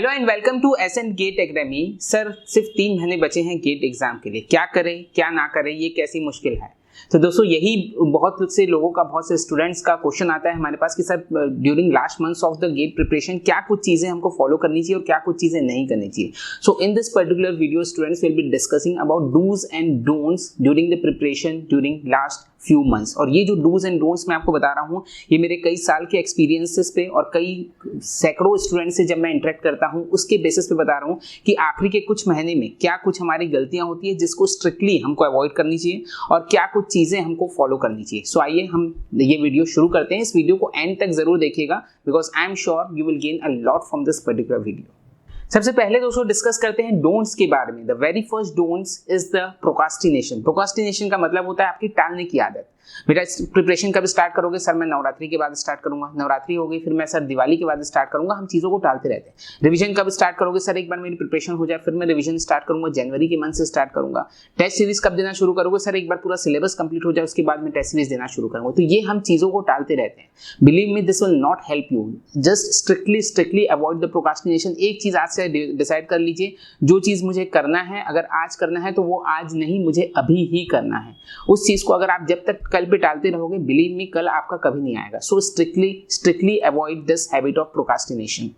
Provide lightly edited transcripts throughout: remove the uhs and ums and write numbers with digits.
Hello and welcome to SN gate academy. Sir सिर्फ 3 महीने बचे हैं गेट एग्जाम के लिए, क्या करें क्या ना करें, ये कैसी मुश्किल है। तो दोस्तों यही बहुत से लोगों का, बहुत से स्टूडेंट्स का क्वेश्चन आता है हमारे पास कि sir during last months of the GATE preparation क्या कुछ चीजें हमको फॉलो करनी चाहिए और क्या कुछ चीजें नहीं करनी चाहिए। So in this particular video students will be discussing about dos and don'ts during the preparation during last few months. और ये जो डूज एंड डोंट्स मैं आपको बता रहा हूँ, ये मेरे कई साल के एक्सपीरियंसेस पे और कई सैकड़ों स्टूडेंट्स से जब मैं इंटरेक्ट करता हूँ उसके बेसिस पे बता रहा हूँ कि आखिरी के कुछ महीने में क्या कुछ हमारी गलतियां होती है जिसको स्ट्रिक्टली हमको अवॉइड करनी चाहिए और क्या कुछ चीजें हमको फॉलो करनी चाहिए। सो आइए हम ये वीडियो शुरू करते हैं। इस वीडियो को एंड तक जरूर देखिएगा because I am sure you will gain a lot from this particular video. सबसे पहले दोस्तों डिस्कस करते हैं डोंट्स के बारे में। The very first don'ts is the procrastination. Procrastination का मतलब होता है आपकी टालने की आदत। बेटा प्रिपरेशन कब स्टार्ट करोगे? सर मैं नवरात्रि के बाद स्टार्ट करूंगा। नवरात्रि हो गई, फिर मैं सर दिवाली के बाद स्टार्ट करूंगा। हम चीज़ों को टालते रहते हैं। रिवीजन कब स्टार्ट करोगे? सर एक बार मेरी प्रिपरेशन हो जाए फिर मैं रिवीजन स्टार्ट करूंगा, जनवरी के मंथ से स्टार्ट करूंगा। टेस्ट सीरीज कब देना शुरू करोगे? सर एक बार पूरा सिलेबस कंप्लीट हो जाए उसके बाद मैं टेस्ट सीरीज देना शुरू करूंगा। तो ये हम चीज़ों को टालते रहते हैं। Believe me this will not help you. Just strictly avoid the procrastination. एक चीज़ आज से डिसाइड कर लीजिए, जो चीज़ मुझे करना है, अगर आज करना है तो वो आज नहीं, मुझे अभी ही करना है। उस चीज़ को अगर आप जब तक कल पे टालते रहोगे, बिलीव मी कल आपका कभी नहीं आएगा। So strictly avoid this habit of procrastination.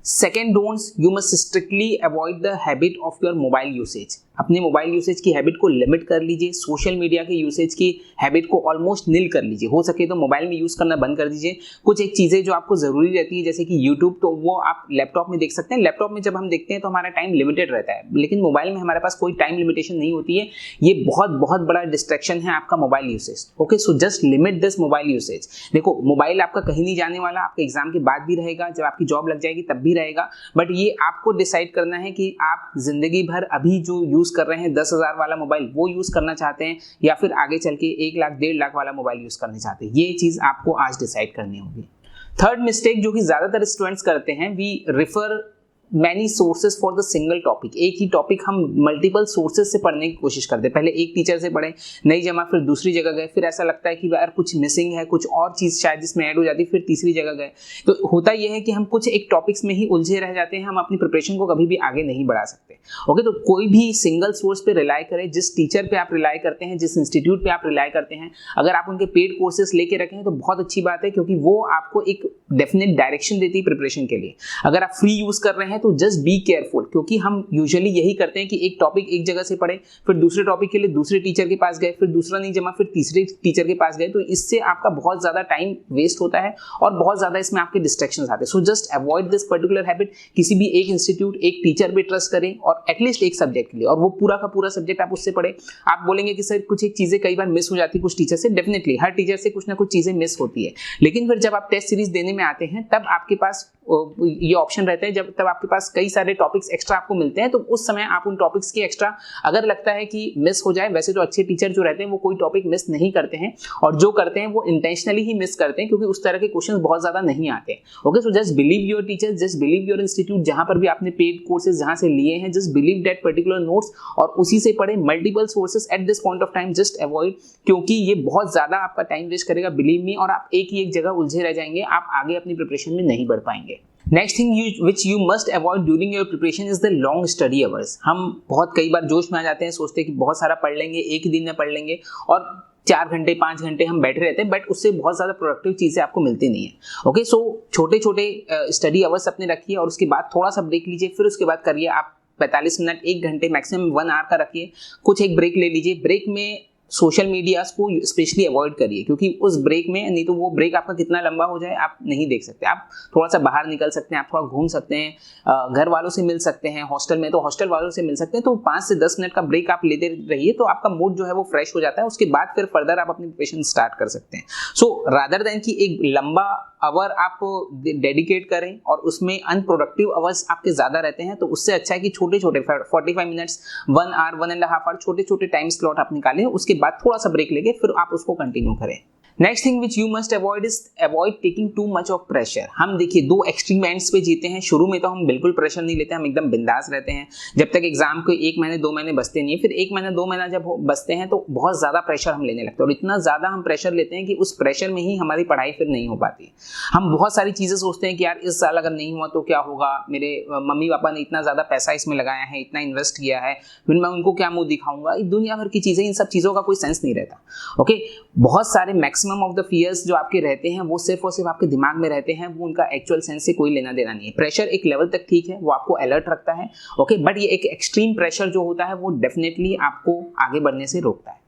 Second don'ts, you must strictly avoid the habit of your mobile usage. अपने मोबाइल यूसेज की हैबिट को लिमिट कर लीजिए। सोशल मीडिया के यूसेज की हैबिट को ऑलमोस्ट नील कर लीजिए। हो सके तो मोबाइल में यूज करना बंद कर दीजिए। कुछ एक चीजें जो आपको जरूरी रहती है जैसे कि यूट्यूब, तो वो आप लैपटॉप में देख सकते हैं। लैपटॉप में जब हम देखते हैं तो हमारा टाइम लिमिटेड रहता है, लेकिन मोबाइल में हमारे पास कोई टाइम लिमिटेशन नहीं होती है। ये बहुत बड़ा डिस्ट्रैक्शन है आपका mobile usage. Okay, so just limit this mobile usage. देखो मोबाइल आपका कहीं नहीं जाने वाला, आपके एग्जाम के बाद भी रहेगा, जब आपकी जॉब लग जाएगी तब भी रहेगा। बट ये आपको डिसाइड करना है कि आप जिंदगी भर अभी जो यूज कर रहे हैं 10,000 वाला मोबाइल वो यूज करना चाहते हैं या फिर आगे चल के 1 लाख 1.5 लाख वाला मोबाइल यूज करना चाहते हैं। ये चीज आपको आज डिसाइड करनी होगी। थर्ड मिस्टेक जो कि ज्यादातर स्टूडेंट्स करते हैं, we refer many sources for the single topic. एक ही टॉपिक हम मल्टीपल सोर्सेज से पढ़ने की कोशिश करते हैं। पहले एक टीचर से पढ़े, नहीं जमा, फिर दूसरी जगह गए, फिर ऐसा लगता है कि यार कुछ मिसिंग है, कुछ और चीज़ शायद इसमें ऐड हो जाती है, फिर तीसरी जगह गए। तो होता यह है कि हम कुछ एक टॉपिक्स में ही उलझे रह जाते हैं, हम अपनी प्रिपरेशन को कभी भी आगे नहीं बढ़ा सकते। ओके, तो कोई भी सिंगल सोर्स पे रिलाई करें। जिस टीचर पे आप रिलाई करते हैं, जिस इंस्टीट्यूट पे आप रिलाई करते हैं, अगर आप उनके पेड कोर्सेज लेके रखें तो बहुत अच्छी बात है, क्योंकि वो आपको एक डेफिनेट डायरेक्शन देती है प्रिपरेशन के लिए। अगर आप फ्री यूज कर रहे हैं तो जस्ट बी केयरफुल, क्योंकि हम यूजुअली यही करते हैं कि एक टॉपिक एक जगह से पढ़े, फिर दूसरे टॉपिक के लिए दूसरे टीचर के पास गए, फिर दूसरा नहीं जमा, फिर तीसरे टीचर के पास गए। तो इससे आपका बहुत ज्यादा टाइम वेस्ट होता है और बहुत ज्यादा इसमें आपके डिस्ट्रैक्शंस आते हैं। So just avoid this particular habit. किसी भी एक इंस्टीट्यूट, एक टीचर पे ट्रस्ट करें और एटलीस्ट एक सब्जेक्ट के लिए, और वो पूरा का पूरा सब्जेक्ट आप उससे पढ़े। आप बोलेंगे कि सर कुछ एक चीजें कई बार मिस हो जाती है कुछ टीचर से। डेफिनेटली हर टीचर से कुछ ना कुछ चीजें मिस होती है, लेकिन फिर जब आप टेस्ट सीरीज देने में आते हैं तब आपके पास ये ऑप्शन रहता है, जब तब आपके पास कई सारे टॉपिक्स एक्स्ट्रा आपको मिलते हैं, तो उस समय आप उन टॉपिक्स की एक्स्ट्रा अगर लगता है कि मिस हो जाए, वैसे तो अच्छे टीचर जो रहते हैं वो कोई टॉपिक मिस नहीं करते हैं, और जो करते हैं वो इंटेंशनली ही मिस करते हैं, क्योंकि उस तरह के क्वेश्चंस बहुत ज्यादा नहीं आते हैं। Okay, so just believe your teacher, just believe your institute, जहां पर भी आपने पेड कोर्सेज जहां से लिए हैं, just believe that particular notes और उसी से पढ़े। Multiple sources at this point of time just avoid, क्योंकि ये बहुत ज्यादा आपका टाइम वेस्ट करेगा, बिलीव मी, और आप एक ही एक जगह उलझे रह जाएंगे, आप आगे अपनी प्रिपरेशन में नहीं बढ़ पाएंगे। Next thing which you must avoid during your preparation is the long study hours. हम बहुत कई बार जोश में आ जाते हैं, सोचते हैं कि बहुत सारा पढ़ लेंगे, एक ही दिन में पढ़ लेंगे, और 4 घंटे 5 घंटे हम बैठे रहते हैं, बट उससे बहुत ज़्यादा प्रोडक्टिव चीज़ें आपको मिलती नहीं है। ओके, सो छोटे छोटे स्टडी अवर्स अपने रखिए और उसके बाद थोड़ा सा ब्रेक लीजिए, फिर उसके बाद करिए आप 45 मिनट, 1 घंटे, मैक्सिमम 1 आवर का रखिए। कुछ एक ब्रेक ले लीजिए। ब्रेक में सोशल मीडिया को स्पेशली अवॉइड करिए, क्योंकि उस ब्रेक में, नहीं तो वो ब्रेक आपका कितना लंबा हो जाए आप नहीं देख सकते। आप थोड़ा सा बाहर निकल सकते हैं, आप थोड़ा घूम सकते हैं, घर वालों से मिल सकते हैं, हॉस्टल में तो हॉस्टल वालों से मिल सकते हैं। तो 5 से 10 मिनट का ब्रेक आप लेते रहिए, तो आपका मूड जो है वो फ्रेश हो जाता है। उसके बाद फिर फर्दर आप अपनी प्रिपरेशन स्टार्ट कर सकते हैं। सो रादर देन कि एक लंबा आवर आप डेडिकेट करें और उसमें अनप्रोडक्टिव आवर्स आपके ज्यादा रहते हैं, तो उससे अच्छा है कि छोटे छोटे 45 मिनट्स, 1 आवर, 1.5 आवर छोटे छोटे टाइम स्लॉट आप निकालें, उसके बाद थोड़ा सा ब्रेक लेके फिर आप उसको कंटिन्यू करें। Next thing which you must avoid is avoid taking too much of pressure. हम देखिए दो एक्सट्रीम एंड्स पे जीते हैं। शुरू में तो हम बिल्कुल प्रेशर नहीं लेते, हम एकदम बिंदास रहते हैं जब तक एग्जाम को 1 महीने 2 महीने बचते नहीं है। फिर 1 महीना 2 महीना जब बचते हैं तो बहुत ज्यादा प्रेशर हम लेने लगते हैं और इतना ज्यादा हम प्रेशर लेते हैं कि उस प्रेशर में ही हमारी पढ़ाई फिर नहीं हो पाती। हम बहुत सारी चीजें सोचते हैं कि यार इस साल अगर नहीं हुआ तो क्या होगा, मेरे मम्मी पापा ने इतना ज्यादा पैसा इसमें लगाया है, इतना इन्वेस्ट किया है, फिर मैं उनको क्या मुंह दिखाऊंगा, दुनिया भर की चीजें, इन सब चीजों का कोई सेंस नहीं रहता। ओके, बहुत सारे मैक्सिमम ऑफ द फियर्स जो आपके रहते हैं वो सिर्फ और सिर्फ आपके दिमाग में रहते हैं, वो उनका एक्चुअल सेंस से कोई लेना देना नहीं है। प्रेशर एक लेवल तक ठीक है, वो आपको अलर्ट रखता है, ओके, बट ये एक एक्सट्रीम प्रेशर जो होता है वो डेफिनेटली आपको आगे बढ़ने से रोकता है।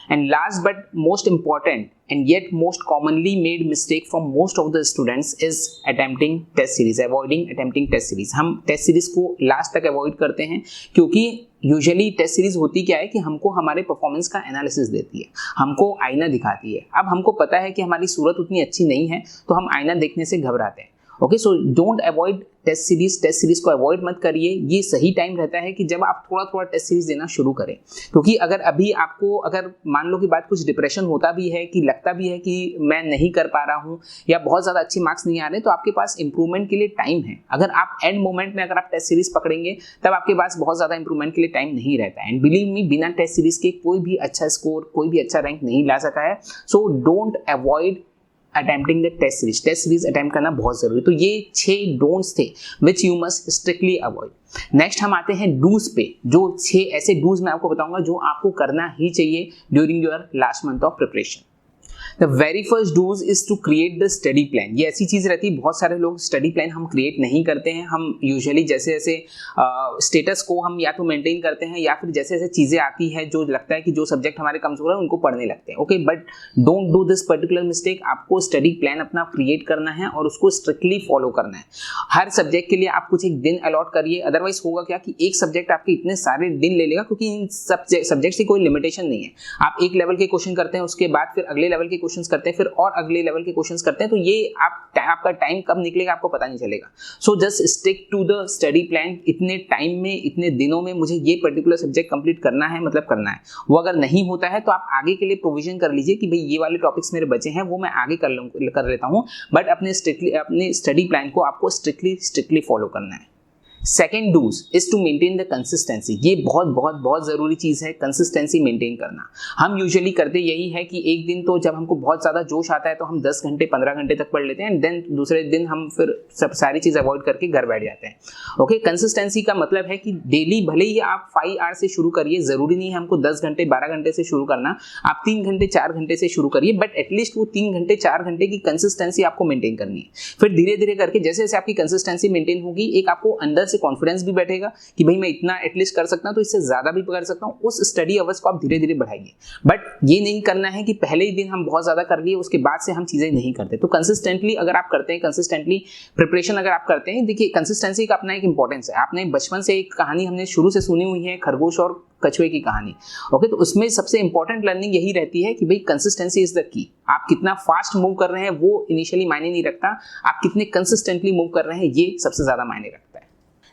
And last but most important and yet most commonly made mistake from most of the students is attempting test series, avoiding attempting test series। हम टेस्ट सीरीज को लास्ट तक अवॉइड करते हैं क्योंकि यूजुअली टेस्ट सीरीज होती क्या है कि हमको हमारे परफॉर्मेंस का एनालिसिस देती है, हमको आईना दिखाती है। अब हमको पता है कि हमारी सूरत उतनी अच्छी नहीं है तो हम आईना देखने से घबराते हैं। Okay, so don't avoid test series को अवॉइड मत करिए। ये सही टाइम रहता है कि जब आप थोड़ा थोड़ा टेस्ट सीरीज देना शुरू करें, क्योंकि अगर अभी आपको अगर मान लो कि बात कुछ डिप्रेशन होता भी है कि लगता भी है कि मैं नहीं कर पा रहा हूँ या बहुत ज़्यादा अच्छे मार्क्स नहीं आ रहे, तो आपके पास इंप्रूवमेंट के लिए टाइम है। अगर आप एंड मोमेंट में अगर आप टेस्ट सीरीज पकड़ेंगे तब आपके पास बहुत ज़्यादा इंप्रूवमेंट के लिए टाइम नहीं रहता है। एंड बिलीव मी, बिना टेस्ट सीरीज के कोई भी अच्छा स्कोर, कोई भी अच्छा रैंक नहीं ला सका है। So don't avoid attempting the test series attempt करना बहुत जरूरी। तो ये 6 डोंट्स थे which you must strictly avoid. Next हम आते हैं डूज पे, जो 6 ऐसे डूज मैं आपको बताऊंगा जो आपको करना ही चाहिए during your last month of preparation. The very first do's is to create the study plan. ये ऐसी चीज रहती है, बहुत सारे लोग स्टडी प्लान हम क्रिएट नहीं करते हैं। हम यूजुअली जैसे जैसे स्टेटस को हम या तो मेंटेन करते हैं या फिर जैसे जैसे चीजें आती है जो लगता है कि जो सब्जेक्ट हमारे कमजोर है उनको पढ़ने लगते हैं। Okay, but don't do this particular mistake. आपको स्टडी प्लान अपना क्रिएट करना है और उसको स्ट्रिक्टली फॉलो करना है। हर सब्जेक्ट के लिए आप कुछ एक दिन अलॉट करिए, अदरवाइज होगा क्या कि एक सब्जेक्ट आपके इतने सारे दिन ले लेगा, क्योंकि इन सब्जेक्ट से कोई लिमिटेशन नहीं है। आप एक लेवल के क्वेश्चन करते हैं, उसके बाद फिर अगले लेवल के क्वेश्चंस करते हैं, फिर और अगले लेवल के क्वेश्चंस करते हैं, तो ये आपका टाइम कब निकलेगा आपको पता नहीं चलेगा। So just stick to the study plan. इतने टाइम में, इतने दिनों में मुझे ये पर्टिकुलर सब्जेक्ट कंप्लीट करना है, मतलब करना है। वो अगर नहीं होता है तो आप आगे के लिए प्रोविजन कर लीजिए कि भाई ये वाले टॉपिक्स मेरे बचे हैं, वो मैं आगे कर लेता हूँ, बट अपने स्टडी प्लान को आपको स्ट्रिक्टली फॉलो करना है। Second do's is to maintain the consistency. ये बहुत बहुत बहुत जरूरी चीज है, कंसिस्टेंसी मेंटेन करना। हम यूजुअली करते यही है कि एक दिन तो जब हमको बहुत ज्यादा जोश आता है तो हम 10 घंटे 15 घंटे तक पढ़ लेते हैं, एंड देन दूसरे दिन हम फिर सब सारी चीज अवॉइड करके घर बैठ जाते हैं। ओके, कंसिस्टेंसी का मतलब है कि डेली भले ही आप 5 आवर से शुरू करिए, जरूरी नहीं है हमको 10 घंटे 12 घंटे से शुरू करना, आप 3 घंटे 4 घंटे से शुरू करिए, बट एटलीस्ट वो 3 घंटे 4 घंटे की कंसिस्टेंसी आपको मेंटेन करनी है। फिर धीरे धीरे करके जैसे जैसे आपकी कंसिस्टेंसी मेंटेन होगी, एक आपको अंदर से कॉन्फिडेंस भी बैठेगा कि भाई मैं इतना एटलीस्ट कर सकता हूं, तो इससे ज्यादा भी कर सकता हूं। उस स्टडी अवर्स को आप धीरे धीरे बढ़ाइए, बट ये नहीं करना है कि पहले ही दिन हम बहुत ज्यादा कर लिए उसके बाद से हम चीजें नहीं करते। तो कंसिस्टेंटली अगर आप करते हैं, कंसिस्टेंटली प्रिपरेशन अगर आप करते हैं, देखिए कंसिस्टेंसी का अपना एक इंपॉर्टेंस है। आपने बचपन से एक कहानी हमने शुरू से सुनी हुई है, खरगोश और कछुए की कहानी। ओके, तो उसमें सबसे इंपॉर्टेंट लर्निंग यही रहती है कि भाई कंसिस्टेंसी इज द की। आप कितना फास्ट मूव कर रहे हैं वो इनिशियली मायने नहीं रखता, आप कितने कंसिस्टेंटली मूव कर रहे हैं ये सबसे ज्यादा मायने रखता है।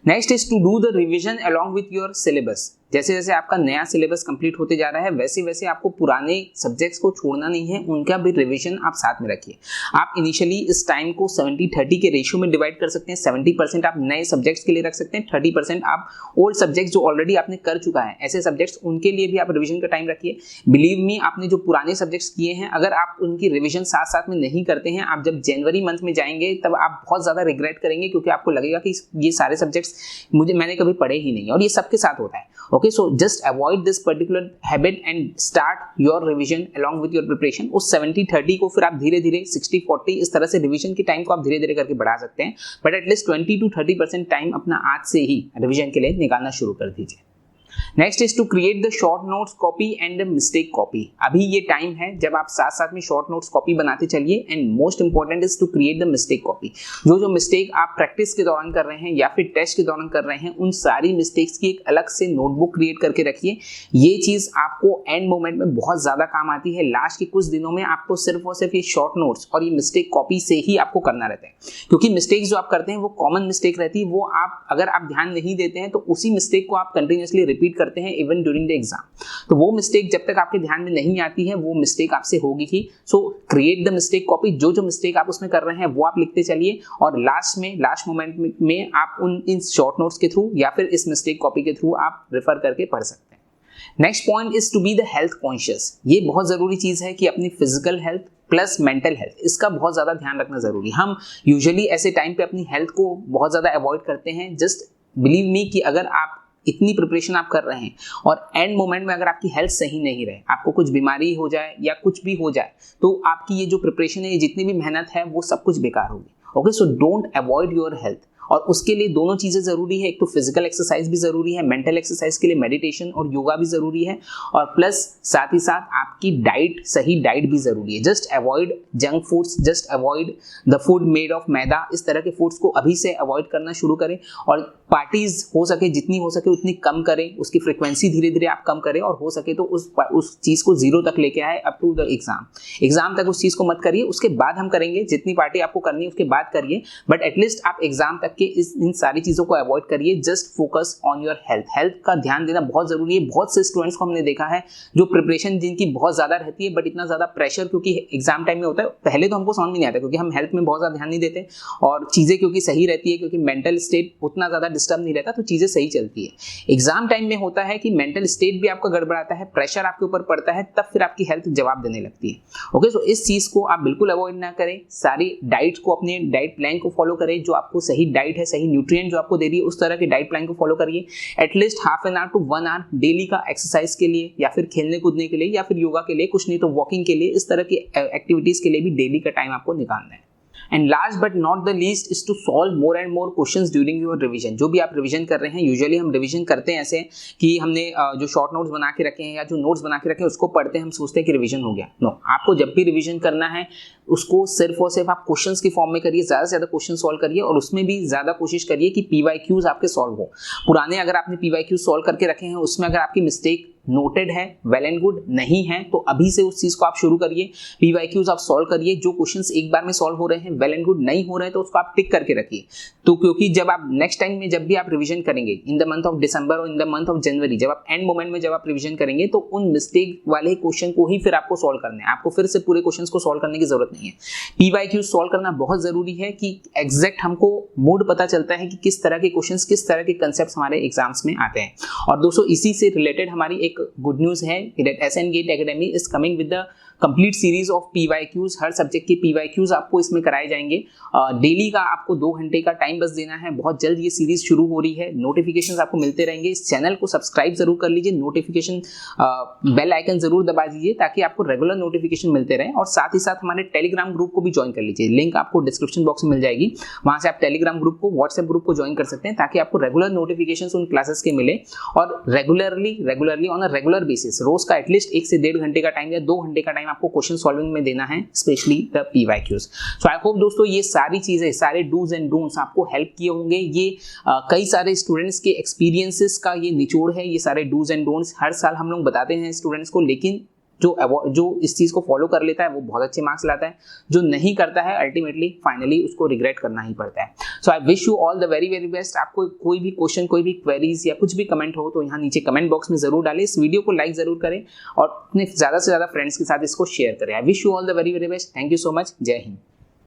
Next is to do the revision along with your syllabus. जैसे जैसे आपका नया सिलेबस कंप्लीट होते जा रहा है, वैसे वैसे आपको पुराने सब्जेक्ट्स को छोड़ना नहीं है, उनका भी रिवीजन आप साथ में रखिए। आप इनिशियली इस टाइम को 70-30 के रेशियो में डिवाइड कर सकते हैं। 70% आप नए सब्जेक्ट्स के लिए रख सकते हैं, 30% आप ओल्ड सब्जेक्ट्स जो ऑलरेडी आपने कर चुका है, ऐसे सब्जेक्ट्स उनके लिए भी आप रिवीजन का टाइम रखिए। बिलीव मी, आपने जो पुराने सब्जेक्ट्स किए हैं, अगर आप उनकी रिवीजन साथ साथ में नहीं करते हैं, आप जब जनवरी मंथ में जाएंगे तब आप बहुत ज्यादा रिग्रेट करेंगे, क्योंकि आपको लगेगा कि ये सारे सब्जेक्ट्स मैंने कभी पढ़े ही नहीं, और ये सबके साथ होता है। Okay, so just avoid this particular habit and start your revision along with your preparation. उस 70-30 को फिर आप धीरे धीरे 60-40 इस तरह से रिवीजन के टाइम को आप धीरे धीरे करके बढ़ा सकते हैं, बट एटलीस्ट 20-30% टाइम अपना आज से ही रिवीजन के लिए निकालना शुरू कर दीजिए। Next is to create the short notes copy and the mistake copy. अभी ये टाइम है जब आप साथ साथ में शॉर्ट नोट्स कॉपी बनाते चलिए, and most important is to create the mistake copy. जो मिस्टेक आप प्रैक्टिस के दौरान कर रहे हैं या फिर टेस्ट के दौरान कर रहे हैं, उन सारी मिस्टेक्स की एक अलग से नोटबुक क्रिएट करके रखिए। ये चीज आपको एंड मोमेंट में बहुत ज्यादा काम आती है। लास्ट के कुछ दिनों में आपको सिर्फ और सिर्फ ये शॉर्ट नोट्स और ये मिस्टेक कॉपी से ही आपको करना रहता है, क्योंकि मिस्टेक्स जो आप करते हैं वो कॉमन मिस्टेक रहती है। वो आप अगर आप ध्यान नहीं देते हैं तो उसी मिस्टेक को आप कंटिन्यूअसली रिपीट रिपीट करते हैं इवन ड्यूरिंग द एग्जाम। तो वो मिस्टेक जब तक आपके ध्यान में नहीं आती है वो मिस्टेक आपसे होगी ही। So create the mistake copy, जो मिस्टेक आप उसमें कर रहे हैं वो आप लिखते चलिए और लास्ट मोमेंट में आप इन शॉर्ट नोट्स के थ्रू या फिर इस मिस्टेक कॉपी के थ्रू आप रेफर करके पढ़ सकते हैं। Next point is to be the health conscious. ये बहुत जरूरी चीज है कि अपनी physical health plus mental health, इसका बहुत ज्यादा ध्यान रखना जरूरी। हम यूजुअली ऐसे टाइम पे अपनी हेल्थ को बहुत ज्यादा अवॉइड करते हैं। जस्ट बिलीव मी कि अगर आप इतनी प्रिपरेशन आप कर रहे हैं और एंड मोमेंट में अगर आपकी हेल्थ सही नहीं रहे, आपको कुछ बीमारी हो जाए या कुछ भी हो जाए, तो आपकी ये जो प्रिपरेशन है, ये जितनी भी मेहनत है, वो सब कुछ बेकार होगी। Okay, so don't avoid your health. और उसके लिए दोनों चीजें जरूरी है, एक तो फिजिकल एक्सरसाइज भी जरूरी है, मेंटल एक्सरसाइज के लिए मेडिटेशन और योगा भी जरूरी है, और प्लस साथ ही साथ आपकी डाइट, सही डाइट भी जरूरी है। Just avoid junk foods, just avoid the food made of maida, इस तरह के फूड्स को अभी से अवॉइड करना शुरू करें। और पार्टीज हो सके, जितनी हो सके उतनी कम करें, उसकी फ्रिक्वेंसी धीरे धीरे आप कम करें, और हो सके तो उस चीज को जीरो तक लेके आए अप टू द एग्जाम तक उस चीज को मत करिए। उसके बाद हम करेंगे, जितनी पार्टी आपको करनी है उसके बाद करिए, बट एटलीस्ट आप एग्जाम तक के इन सारी चीजों को अवॉइड करिए। Just focus on your health का ध्यान देना बहुत जरूरी है। बहुत से स्टूडेंट्स को हमने देखा है जो प्रिपरेशन जिनकी बहुत ज्यादा रहती है, बट इतना ज्यादा प्रेशर क्योंकि एग्जाम टाइम में होता है, पहले तो हमको समझ में नहीं आता क्योंकि हम हेल्थ में बहुत ज्यादा ध्यान नहीं देते, और चीजें क्योंकि सही रहती है, क्योंकि मेंटल स्टेट उतना ज्यादा डिस्टर्ब नहीं रहता, तो चीजें सही चलती है। एग्जाम टाइम में होता है कि मेंटल स्टेट भी आपका गड़बड़ाता है, प्रेशर आपके ऊपर पड़ता है, तब फिर आपकी हेल्थ जवाब देने लगती है। ओके, सो इस चीज को आप बिल्कुल अवॉइड ना करें। सारी डाइट को, अपने डाइट प्लान को फॉलो करें, जो आपको सही डाइट है, सही न्यूट्रिएंट जो आपको दे रही है, उस तरह के डाइट प्लान को फॉलो करिए। At least half an hour to 1 hour daily का एक्सरसाइज के लिए, या फिर खेलने कूदने के लिए, या फिर योगा के लिए, कुछ नहीं तो वॉकिंग के लिए, इस तरह की एक्टिविटीज के लिए भी डेली का टाइम आपको निकालना है। And last but not the least is to solve more and more questions during your revision. जो भी आप रिवीजन कर रहे हैं, यूजुअली हम रिवीजन करते हैं ऐसे कि हमने जो शॉर्ट नोट्स बना के रखे हैं या जो नोट्स बना के रखे हैं उसको पढ़ते हैं, हम सोचते हैं कि रिवीजन हो गया। नो, आपको जब भी रिवीजन करना है उसको सिर्फ और सिर्फ आप क्वेश्चंस की फॉर्म में करिए, ज्यादा से ज्यादा क्वेश्चन सॉल्व करिए, और उसमें भी ज्यादा कोशिश करिए कि पीवाईक्यूज आपके सॉल्व हो। पुराने अगर आपने पीवाईक्यूज सॉल्व करके रखे हैं, उसमें अगर आपकी मिस्टेक नोटेड है, वेल एंड गुड, नहीं है तो अभी से उस चीज को आप शुरू करिए। पीवाईक्यूज आप सॉल्व करिए, जो क्वेश्चंस एक बार में सॉल्व हो रहे हैं, वेल एंड गुड, नहीं हो रहे हैं तो उसको आप टिक करके रखिए। तो क्योंकि जब आप नेक्स्ट टाइम में जब भी आप रिवीजन करेंगे in the month of December और in the month of January, जब आप एंड मोमेंट में जब आप रिवीजन करेंगे, तो उन मिस्टेक वाले क्वेश्चन को ही फिर आपको सॉल्व करना है। आपको फिर से पूरे क्वेश्चन को सॉल्व करने की जरूरत नहीं है। पीवाईक्यूज सॉल्व करना बहुत जरूरी है कि एग्जैक्ट हमको मूड पता चलता है कि किस तरह के क्वेश्चंस, किस तरह के कंसेप्ट हमारे एग्जाम्स में आते हैं। और दोस्तों, इसी से रिलेटेड हमारी एक गुड न्यूज है that SN GATE Academy is coming with the complete series of PYQs. Her subject के पीवाईक्यूज आपको इसमें कराए जाएंगे। डेली का आपको 2 घंटे का टाइम बस देना है। बहुत जल्द ये सीरीज शुरू हो रही है। नोटिफिकेशंस आपको मिलते रहेंगे। इस चैनल को सब्सक्राइब जरूर कर लीजिए, नोटिफिकेशन बेल आइकन जरूर दबा दीजिए ताकि आपको रेगुलर नोटिफिकेशन मिलते रहें। और साथ ही साथ हमारे टेलीग्राम ग्रुप को भी ज्वाइन कर लीजिए। लिंक आपको डिस्क्रिप्शन बॉक्स में मिल जाएगी, वहां से आप टेलीग्राम ग्रुप को, व्हाट्सएप ग्रुप को ज्वाइन कर सकते हैं ताकि आपको रेगुलर नोटिफिकेशन उन क्लासेस के मिले। और regularly on a regular basis रोज का एटलीस्ट 1 से 1.5 घंटे का टाइम या 2 घंटे का टाइम आपको क्वेश्चन सॉल्विंग में देना है, specially the PYQs. So I hope दोस्तों ये सारी चीजें, सारे डूज एंड डोंट्स आपको हेल्प किए होंगे। ये कई सारे स्टूडेंट्स के एक्सपीरियंसेस का ये निचोड़ है। ये सारे डूज एंड डोंट्स हर साल हम लोग बताते हैं स्टूडेंट्स को, लेकिन जो इस चीज को फॉलो कर लेता है वो बहुत अच्छे मार्क्स लाता है। जो नहीं करता है अल्टीमेटली फाइनली उसको रिग्रेट करना ही पड़ता है। So I wish you all the very very best. आपको कोई भी क्वेश्चन, कोई भी क्वेरीज या कुछ भी कमेंट हो तो यहाँ नीचे कमेंट बॉक्स में जरूर डालें। इस वीडियो को लाइक जरूर करें और अपने ज्यादा से ज्यादा फ्रेंड्स के साथ इसको शेयर करें। आई wish you all the very very best. Thank you so much. जय हिंद।